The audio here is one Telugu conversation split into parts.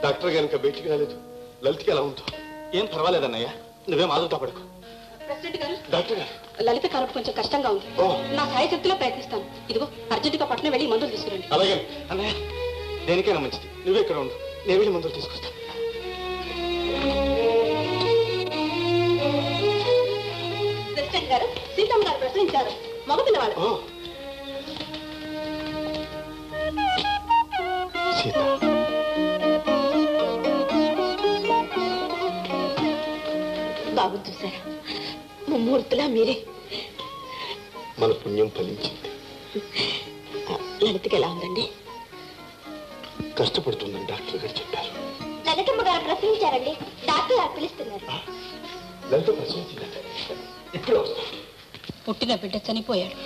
డాక్టర్ గారు ఇంకా బయటికి రాలేదు. లలితకి ఎలా ఉందో? ఏం పర్వాలేదన్నయ్య, నువ్వేం ఆదుతా పడకు. డాక్టర్ గారు, లలిత కడుపు కొంచెం కష్టంగా ఉంది. నా సాయశక్తిలో ప్రయత్నిస్తాను. ఇదిగో అర్జెంటుగా పట్టణం వెళ్ళి మందులు తీసుకురండి. అలాగే అన్నయ్య, దేనికైనా మంచిది నువ్వే ఇక్కడ ఉండు, నేను వెళ్ళి మందులు తీసుకొస్తాను. ప్రెసిడెంట్ గారు, సీతమ్మ గారు ప్రశ్నించారు. మగపిల్లవాడు. బాబు చూసారా, ముమ్మూర్తులా మీరే. మన పుణ్యం ఫలించింది. లలితకి ఎలా ఉందండి? కష్టపడుతుందని డాక్టర్ గారు చెప్పారు. లలితమ్మ గారు ప్రశ్నించారండి, డాక్టర్ గారు పిలుస్తున్నారు. లలిత ప్రశ్నించిందంట. ఇప్పుడు పుట్టిన బిడ్డ చనిపోయాడు,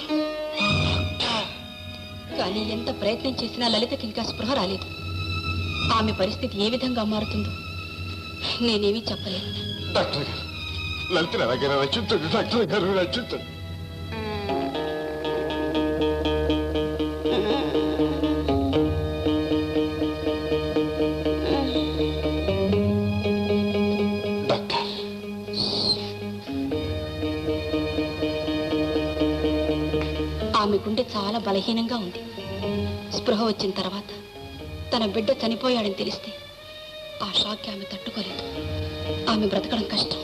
కానీ ఎంత ప్రయత్నం చేసినా లలితకి ఇంకా స్పృహ రాలేదు. ఆమె పరిస్థితి ఏ విధంగా మారుతుందో నేనేమీ చెప్పలేను. డాక్టర్ గారు, లలితను ఎలాగైనా రక్షించండి. డాక్టర్ గారు రక్షించండి. ఆమె గుండె చాలా బలహీనంగా ఉంది. స్పృహ వచ్చిన తర్వాత తన బిడ్డ చనిపోయాడని తెలిస్తే ఆ షాక్కి ఆమె తట్టుకోలేదు. ఆమె బ్రతకడం కష్టం.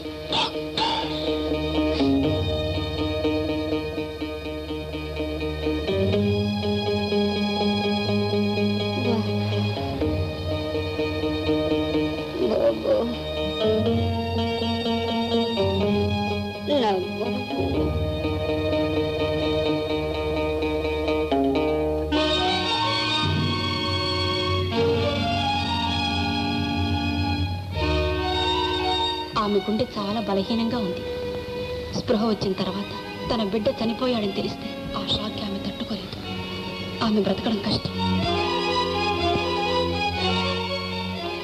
ఆమె గుండె చాలా బలహీనంగా ఉంది. స్పృహ వచ్చిన తర్వాత తన బిడ్డ చనిపోయాడని తెలిస్తే ఆ షాక్కి ఆమె తట్టుకోలేదు. ఆమె బ్రతకడం కష్టం.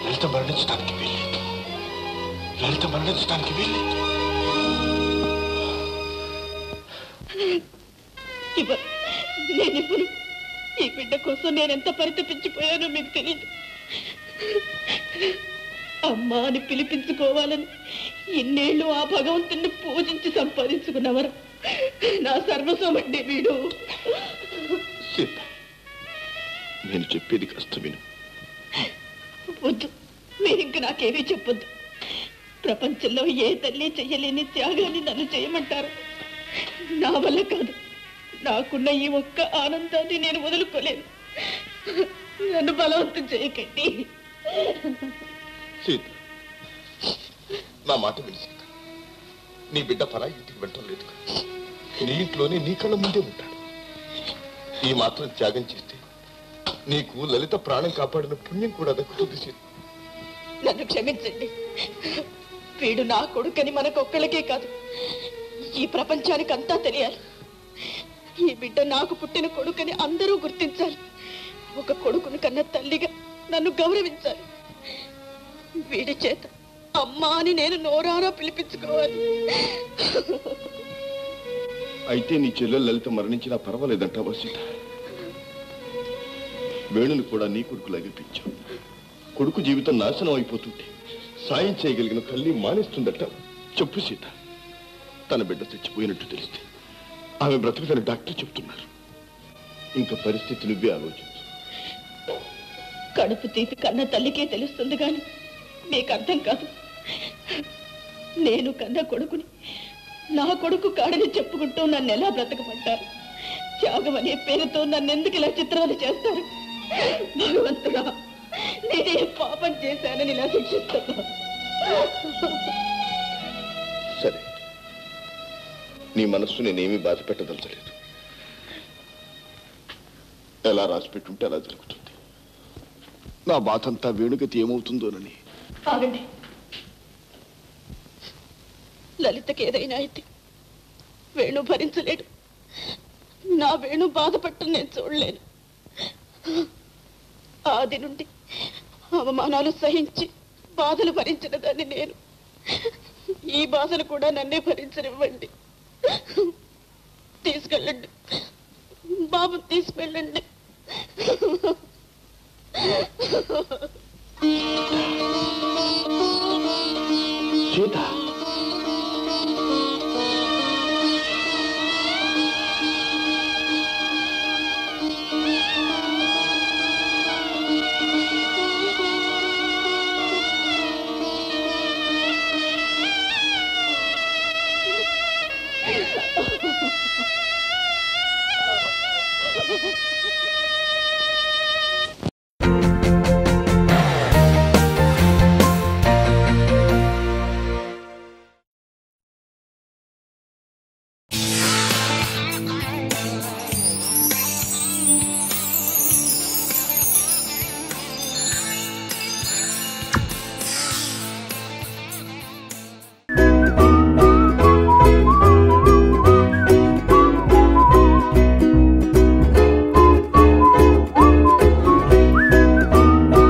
లలిత మరణించడానికి వీల్లేదు. లలిత మరణించడానికి వీల్లేదు. నేనిప్పుడు ఈ బిడ్డ కోసం నేనెంత పరితపించిపోయానో మీకు తెలియదు. అమ్మా అని పిలిపించుకోవాలని ఇన్నేళ్లు ఆ భగవంతుని పూజించి సంపాదించుకున్నవారు నా సర్వస్వం అండి వీడు. సీత, నేను చెప్పేది కష్టం విను. వద్దు, మీరింక నాకేమీ చెప్పొద్దు. ప్రపంచంలో ఏ తల్లి చెయ్యలేని త్యాగాన్ని నన్ను చేయమంటారు. నా వల్ల కాదు. నాకున్న ఈ ఒక్క ఆనందాన్ని నేను వదులుకోలేను. నన్ను బలవంతం చేయకండి. సీత, నా మాట విని సీత. నీ బిడ్డ పరాయి ఇంటికి వెళ్ళటం లేదు. నీ ఇంట్లోనే నీ కళ్ళ ముందే ఉంటాడు. ఈ మాత్రం త్యాగం చేస్తే నీకు లలిత ప్రాణం కాపాడిన పుణ్యం కూడా దక్కుతుంది సీత. నన్ను క్షమించండి. వీడు నా కొడుకని మనకొక్కళ్ళకే కాదు, ఈ ప్రపంచానికి అంతా తెలియాలి. ఈ బిడ్డ నాకు పుట్టిన కొడుకని అందరూ గుర్తించాలి. ఒక కొడుకుని కన్నా తల్లిగా నన్ను గౌరవించాలి. వీడి చేత అమ్మా అని నేను నోరారా పిలిపించుకోవాలి. అయితే నీ చెల్లెలు లలిత మరణించినా పర్వాలేదంటావా సీత? వేణుని కూడా నీ కొడుకులాగే పెంచావు. కొడుకు జీవితం నాశనం అయిపోతుంటే సాయం చేయగలిగిన తల్లి మానేస్తుందట. చెప్పు సీత, తన బిడ్డ చచ్చిపోయినట్టు తెలిస్తే ఆమె బ్రతుకుదని డాక్టర్ చెప్తున్నారు. ఇంకా పరిస్థితి నువ్వే ఆలోచించు. కడుపు తీపి కన్న తల్లికే తెలుస్తుంది కానీ మీకు అర్థం కాదు. నేను కన్న కొడుకుని నా కొడుకు కాడని చెప్పుకుంటూ నన్ను ఎలా బ్రతకమంటారు? త్యాగం అనే పేరుతో నన్ను ఎందుకు ఇలా చిత్రాలు చేస్తారు? భగవంతుడా, నేనే పాపం చేశానని ఇలా శిక్షిస్తున్నా. సరే, నీ మనస్సు నేనేమీ బాధ పెట్టదలచలేదు. ఎలా రాసి పెట్టుంటే అలా జరుగుతుంది. నా బాధంతా వేణుగతి ఏమవుతుందోనని. ఆగండి. లలితకి ఏదైనా అయితే వేణు భరించలేడు. నా వేణు బాధపట్టు నేను చూడలేను. ఆది నుండి అవమానాలు సహించి బాధలు భరించిన దాన్ని నేను. ఈ బాధలు కూడా నన్నే భరించనివ్వండి. తీసుకెళ్ళండి, బాబు తీసుకెళ్ళండి.